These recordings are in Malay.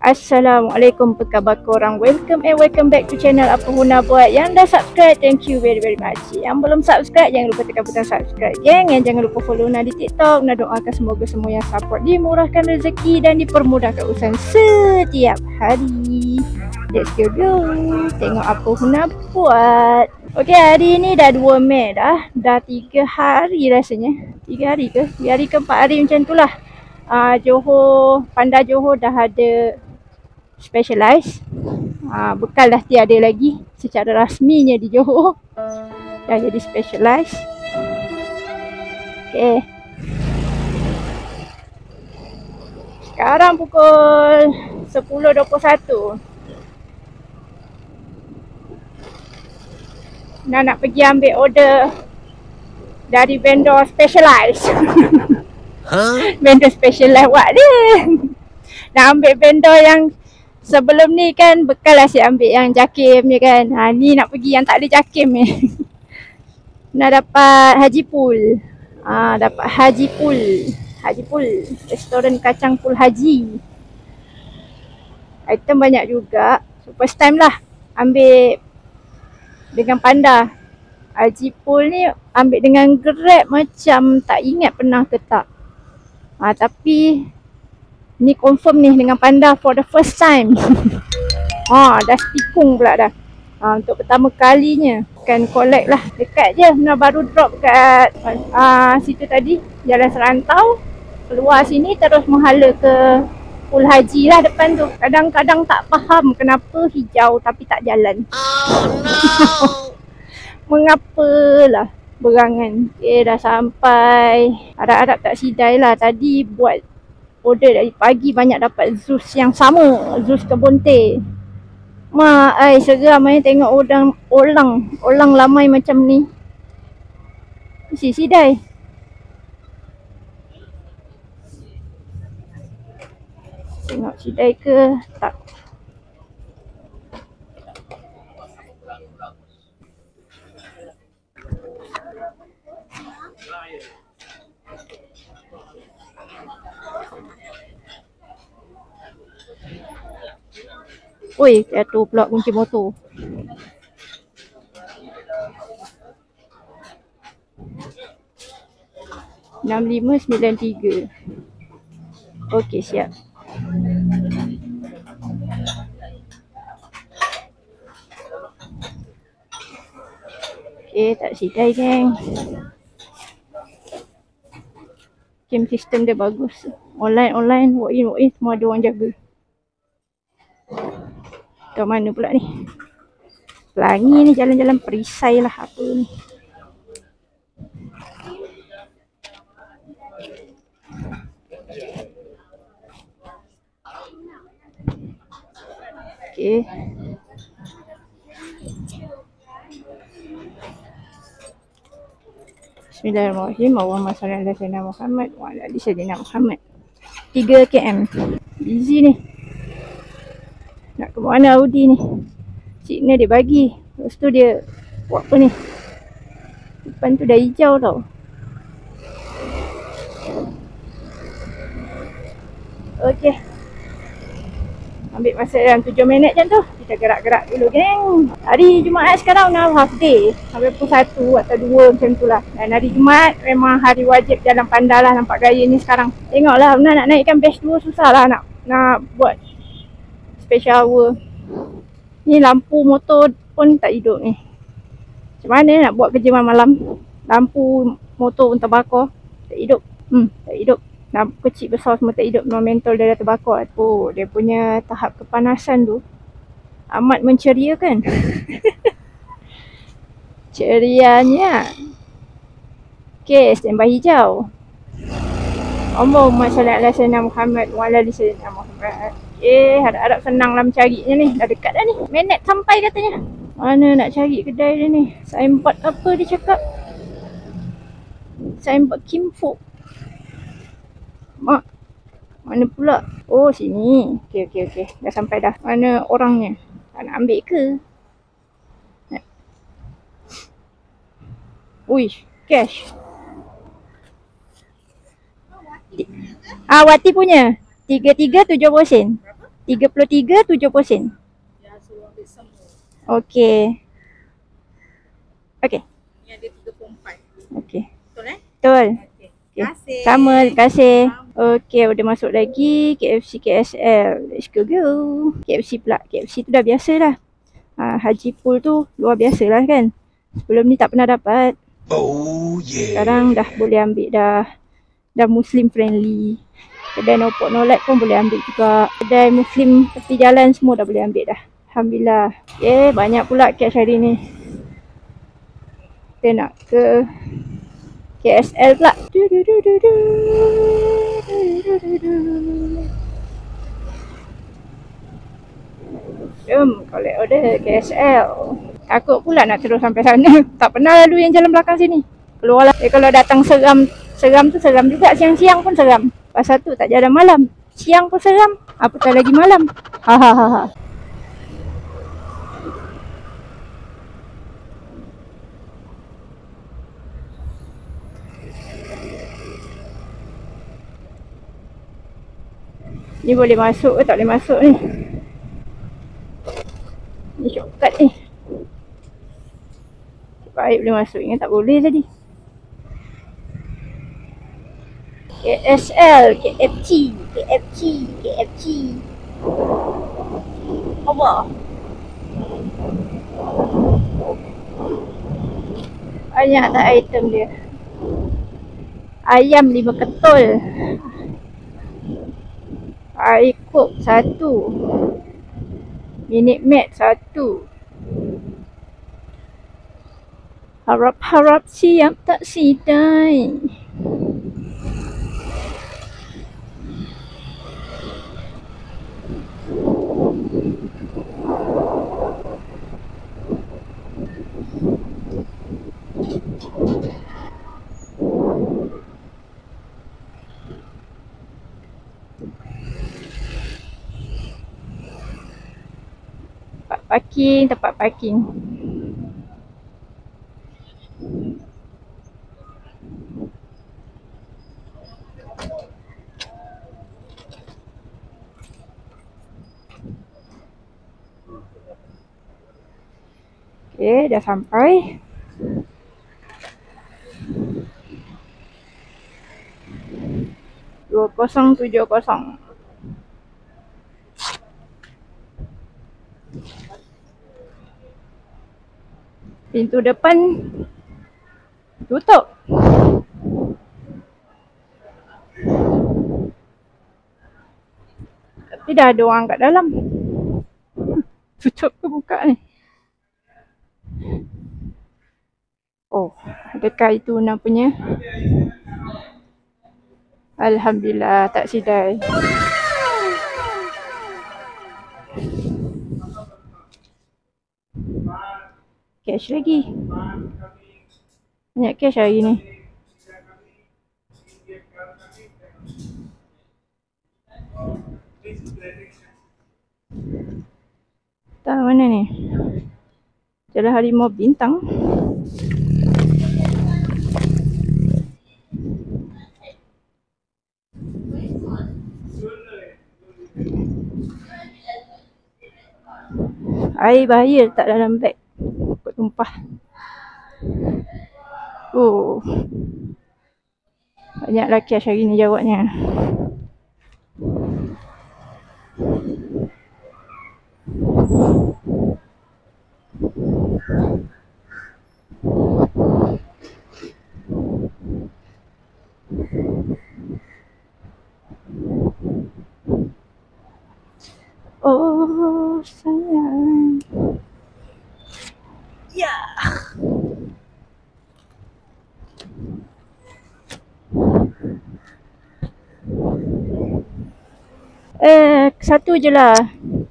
Assalamualaikum, apa khabar korang? Welcome back to channel Apa Huna Buat. Yang dah subscribe, thank you very much. Yang belum subscribe, jangan lupa tekan butang subscribe, geng. And jangan lupa follow Nah di TikTok. Nah doakan semoga semua yang support dimurahkan rezeki dan dipermudahkan urusan setiap hari. Let's go. Tengok Apa Huna Buat. Okey, hari ni dah 2 Mei dah. Dah 3 hari rasanya. 3 hari ke? 3 hari ke 4 hari macam tu lah. Johor, Panda Johor dah ada Specialized. Bekal dah tiada lagi secara rasminya di Johor. Dah jadi Specialized. Okay. Sekarang pukul 10.21. Nak pergi ambil order dari vendor Specialized. Vendor Specialized buat dia. Nak ambil vendor yang sebelum ni kan bekal asyik ambil yang JAKIM je kan. Ni nak pergi yang tak ada JAKIM ni. Nak dapat Haji Pool. Dapat Haji Pool. Haji Pool. Restoran kacang pool haji. Item banyak juga. So first time lah ambil dengan Panda. Haji Pool ni ambil dengan Grab macam tak ingat pernah ke tak. Tapi ni confirm ni dengan Panda for the first time. Dah stikung pula dah. Untuk pertama kalinya. Kan collect lah. Dekat je. Baru drop kat situ tadi. Jalan Serantau. Keluar sini terus menghala ke pool haji lah depan tu. Kadang-kadang tak faham kenapa hijau tapi tak jalan. Oh no. Mengapalah berangan. Okay, dah sampai. Harap-harap tak sidai lah. Tadi buat order dari pagi banyak dapat Zeus yang sama. Zeus Kebun Teh. Seram tengok orang lamai macam ni. Mesti sidai. Tengok sidai ke tak. Oi, jatuh pula kunci motor. RM6593. Okey, siap. Okey, tak sidai geng. Game sistem dia bagus. Online, walk in, semua ada orang jaga. Kat mana pula ni? Pelangi ni, jalan-jalan perisai lah apa ni. Okay. Bismillahirrahmanirrahim. Allahumma salli ala sayyidina Muhammad wa ala ali sayyidina Muhammad. 3 km. Busy ni. Nak ke mana Audi ni? Signal dia bagi. Lepas tu dia buat apa ni? Depan tu dah hijau tau. Okey. Ambil masa dalam 7 minit macam tu. Kita gerak-gerak dulu geng. Hari Jumaat sekarang dah half day. Sampai pukul 1 atau 2 macam tu lah. Dan hari Jumaat memang hari wajib jalan Panda lah. Nampak gaya ni sekarang. Tengoklah nak naikkan batch 2 susah lah nak buat special hour. Ni lampu motor pun tak hidup ni. Macam mana nak buat kerja malam-malam? Lampu motor pun terbakar. Tak hidup. Tak hidup. Lampu kecil besar semua tak hidup. Mentol dia dah terbakar. Dia punya tahap kepanasan tu amat menceriakan. Cerianya. Okay, standby hijau. Allahumma salli ala sayyidina Muhammad wa ala ali sayyidina Muhammad. Harap-harap senang lah mencarinya ni. Dah dekat dah ni. Minit sampai katanya. Mana nak cari kedai dia ni? Signboard apa dia cakap? Signboard Kimfo. Mak. Mana pula? Oh, sini. Okey. Dah sampai dah. Mana orangnya? Tak nak ambil ke? Uish, cash. Wati punya 3370 sen. 33, 70 sen. Ya, suruh ambil semua. Okey. Okey. Ni ada 34. Okey. Betul Betul. Okey. Okey. Terima kasih. Sama, terima kasih. Okey, udah masuk lagi KFC KSL. Let's go. KFC pula. KFC tu dah biasa dah. Haji Pool tu luar biasa lah kan. Sebelum ni tak pernah dapat. Oh yeah. Sekarang dah boleh ambil dah. Dah Muslim friendly. Kedai no pork no lard pun boleh ambil juga. Kedai Muslim tepi jalan semua dah boleh ambil dah. Alhamdulillah. Okay, banyak pula cash hari ni. Kita nak ke KSL pula. Jom collect order KSL. Takut pula nak terus sampai sana. Tak pernah lalu yang jalan belakang sini. Keluarlah. Kalau datang seram tu seram juga. Siang-siang pun seram. Pasal tu tak jalan malam. Siang pun seram. Apatah lagi malam. Hahaha. Ni boleh masuk ke tak boleh masuk ni? Ni shortcut ni. Baik boleh masuk. Ingat tak boleh tadi. KSL, KFC. Allah. Banyak tak item dia. Ayam 5 ketul. Air Coke 1. Minute Maid 1. Harap-harap siap tak sidai. Tempat parking. Okay, dah sampai. Dua 2070. Pintu depan tutup. Tapi dah ada orang kat dalam. Tutup ke buka ni? Oh, adakah itu namanya? Alhamdulillah tak sidai. Cash lagi. Banyak cash hari ni. Tak mana ni? Jalan Harimau Bintang. Air bahaya letak dalam beg. Takut tumpah. Oh. Banyaklah cash hari ni jawabnya. Oh sayang. Ya. Satu je lah.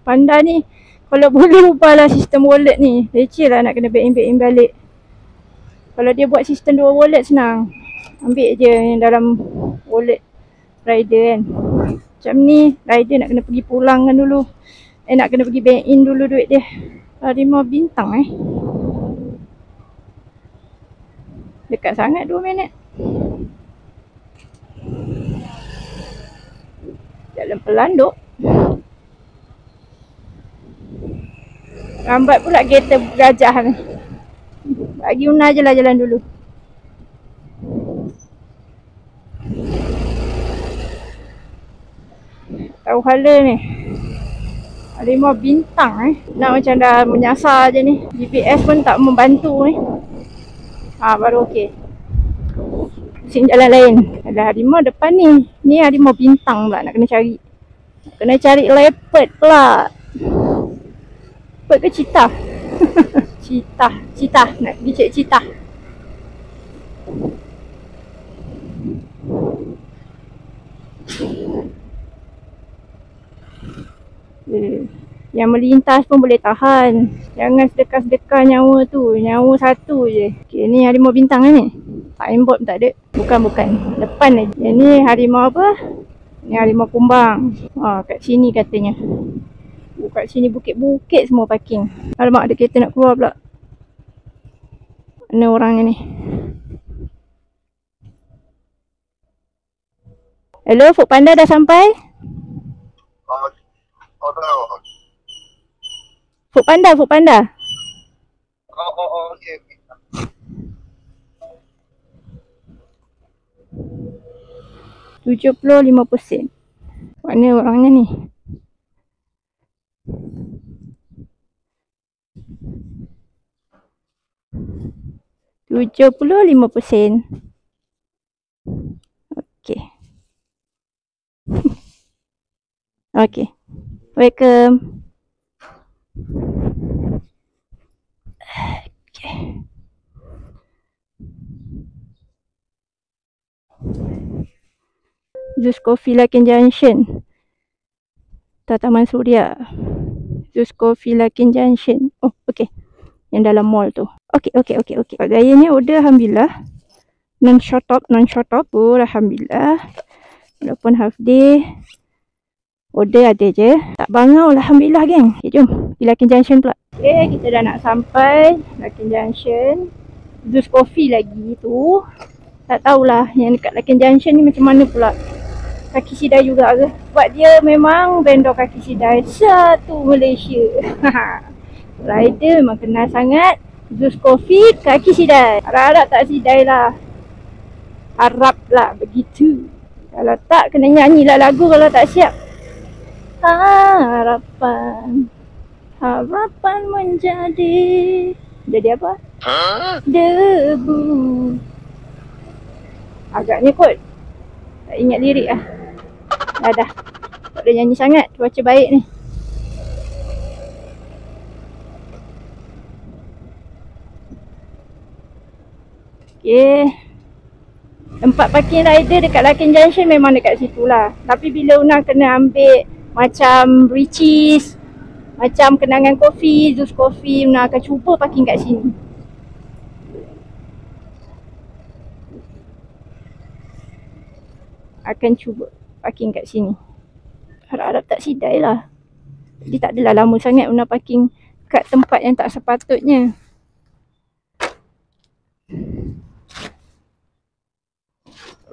Panda ni kalau boleh ubahlah sistem wallet ni. Leceh lah nak kena back in balik. Kalau dia buat sistem 2 wallet senang. Ambil je yang dalam wallet rider kan. Macam ni rider nak kena pergi pulangkan dulu. Nak kena pergi bank in dulu duit dia. Harimau Bintang dekat sangat 2 minit. Jalan Pelanduk. Lambat pula kereta gajah ni. Bagi Una je lah jalan dulu. Tahu hala ni. Harimau bintang Nak macam dah menyasar je ni. GPS pun tak membantu ni. Baru okey. Pusing jalan lain. Ada harimau depan ni. Ni harimau bintang pula nak kena cari. Kena cari leopard pula. Leopard ke cheetah? Cheetah. Nak pergi cari cheetah. Yang melintas pun boleh tahan. Jangan sedekah-sedekah nyawa tu. Nyawa satu je. Okay, ni harimau bintang ni. Signboard tak ada. Bukan. Depan lagi. Yang ni harimau apa? Ni harimau kumbang. Kat sini katanya. Kat sini bukit-bukit semua parking. Alamak, ada kereta nak keluar pula. Mana orangnya ni? Hello, Food Panda dah sampai? Food Panda. Okay. 75%. Mana orangnya ni? %75. Okay. Okay. Welcome. Okay. Zeus Coffee Lakin Junction. Taman Suria. Zeus Coffee Lakin Junction. Oh, okay. Yang dalam mall tu. Okay. Gayanya order alhamdulillah. Non-short top. Oh, alhamdulillah. Walaupun half day. Order ada je. Tak bangau alhamdulillah geng. Okay, jom. Pergi Lakin Junction pula. Okay, kita dah nak sampai Lakin Junction. Zeus Coffee lagi tu. Tak tahulah yang dekat Lakin Junction ni macam mana pula. Kaki sidai juga ke? Sebab dia memang vendor kaki sidai satu Malaysia. Rider memang kenal sangat. Zeus Coffee kaki sidai. Harap-harap tak sidai lah. Haraplah begitu. Kalau tak kena nyanyilah lagu kalau tak siap. Harapan menjadi apa? Debu. Agaknya kot. Tak ingat lirik lah. Dah. Tak boleh nyanyi sangat. Cuaca baik ni. Okay. Tempat parking rider dekat Lakin Junction memang dekat situ lah. Tapi bila Una kena ambil macam Richeese, macam Kenangan Coffee, Zeus Coffee, Una akan cuba parking kat sini. Harap-harap tak sidai lah. Jadi tak adalah lama sangat Una parking kat tempat yang tak sepatutnya.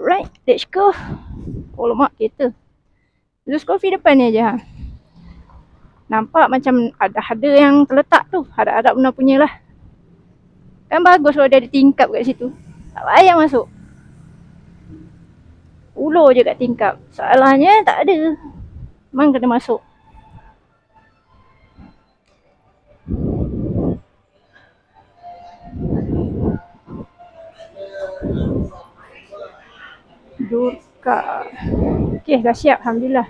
Right, let's go. Oh lemak kereta. Zeus Coffee depan ni aja. Nampak macam ada yang terletak tu. Harap-harap Una punya lah. Kan bagus kalau dia ada tingkap kat situ. Tak payah masuk. Ulur je kat tingkap. Salahnya tak ada. Memang kena masuk. Durka. Okay, dah siap. Alhamdulillah.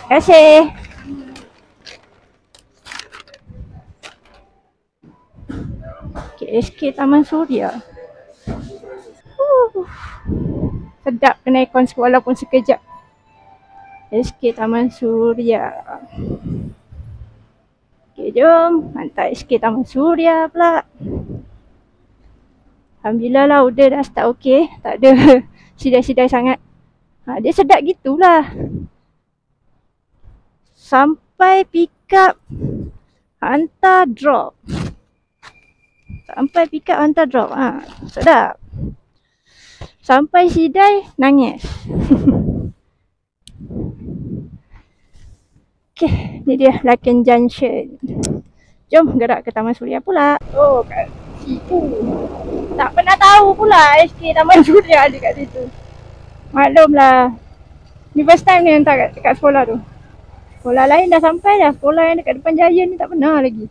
Terima kasih. SK Taman Suria. Sedap kena aircon walaupun sekejap. SK Taman Suria. Okay, jom hantar SK Taman Suria pula. Alhamdulillah lah order dah start okey. Tak ada sidai-sidai sangat. Dia sedap gitulah. Sampai pick up, hantar drop. Sedap. Sampai sidai, nangis. Okey, ni dia Laken Junction. Jom gerak ke Taman Suria pula. Oh, kat situ. Tak pernah tahu pula SK Taman Suria ada kat situ. Maklumlah. Ni first time ni hantar kat sekolah tu. Sekolah lain dah sampai dah. Sekolah yang dekat depan Jaya ni tak pernah lagi.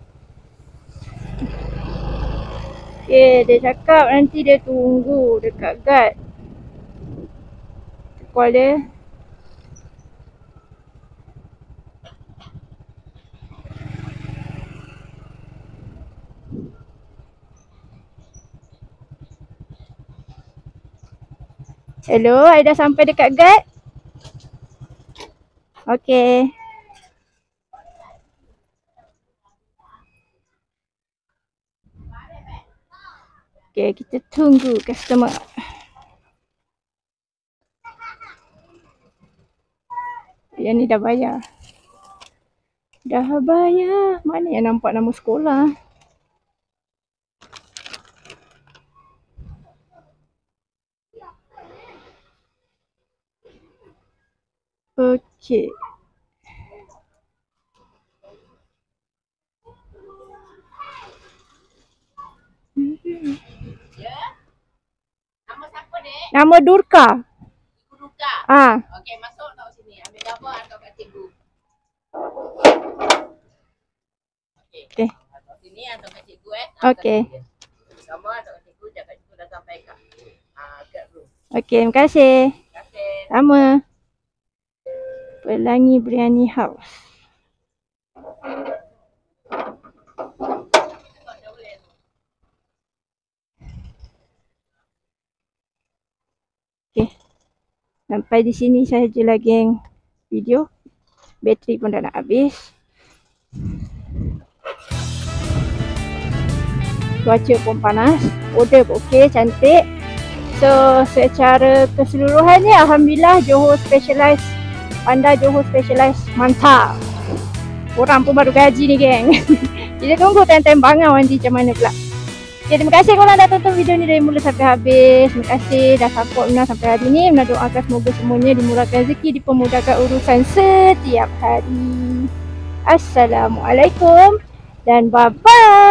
Okay, dia cakap nanti dia tunggu dekat guard. Call dia. Hello, I dah sampai dekat guard. Okay. Okay, kita tunggu customer. Yang ni dah bayar. Dah bayar. Mana yang nampak nama sekolah? Okey. Nama siapa, Dek? Nama Durka. Ibu Duka. Ah, Okey, masuk tak sini. Ambil gambar atau kat cikgu. Okey. Okey. Atau sini atau kat cikgu Okey. Gambar atau kat cikgu, kat cikgu dah sampai kat. Kat room. okey, terima kasih. Terima kasih. Sama. Pelangi Biryani House. Okey. Sampai di sini sahajalah geng video. Bateri pun dah nak habis. Cuaca pun panas. Order pun okey, cantik. So secara keseluruhannya alhamdulillah Johor Specialized, Panda Johor Specialized mantap. Orang pun baru gaji ni geng. Kita tunggu time-time bangang nanti macam mana pula. Okay, terima kasih korang dah tonton video ni dari mula sampai habis. Terima kasih dah support Muna sampai hari ni. Muna doakan semoga semuanya dimurahkan rezeki, dipermudahkan urusan setiap hari. Assalamualaikum dan bye-bye.